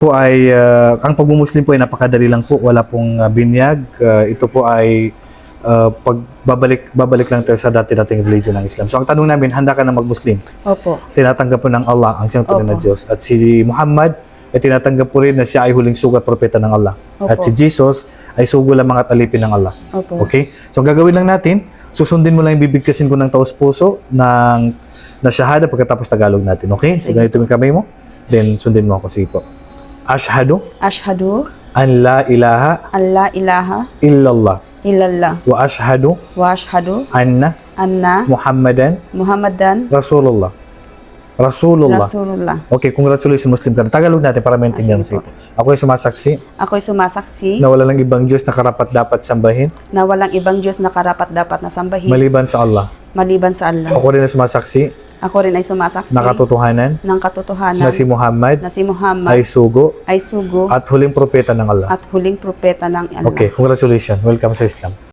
po ay, ang pagmumuslim po ay napakadali lang po. Wala pong binyag. Ito po ay babalik lang tayo sa dati-dating religion ng Islam. So ang tanong namin, handa ka na mag-Muslim? Opo. Tinatanggap po ng Allah ang siyang tunay na Opo. Diyos. At si Muhammad ay tinatanggap po rin na siya ay huling sugat propeta ng Allah. Opo. At si Jesus ay sugo lamang at alipin ng Allah. Opo. Okay? So ang gagawin lang natin, susundin mo lang yung bibigkasin ko ng taos puso na shahada pagkatapos Tagalog natin. Okay? So Sige ganito yung kamay mo. Then sundin mo ako. Sige po. Ashhadu Ashhadu an la ilaha an la ilaha illallah illallah wa ashhadu wa ashhadu anna anna Muhammadan Muhammadan Rasulullah. Rasulullah. Rasulullah. Okay, congratulations Muslim ka na. Tagalog natin para maintindihan mo. Sige Sige. Ako ay sumasaksi Ako'y sumasaksi na wala lang ibang Diyos na karapat dapat sambahin na walang ibang Diyos na karapat dapat na sambahin maliban sa Allah. maliban sa Allah. Ako rin ay sumasaksi Ako rin ay sumasaksi na katotohanan ng katotohanan na si Muhammad na si Muhammad ay sugo ay sugo at huling propeta ng Allah. at huling propeta ng Allah. Okay, congratulations. Welcome sa Islam.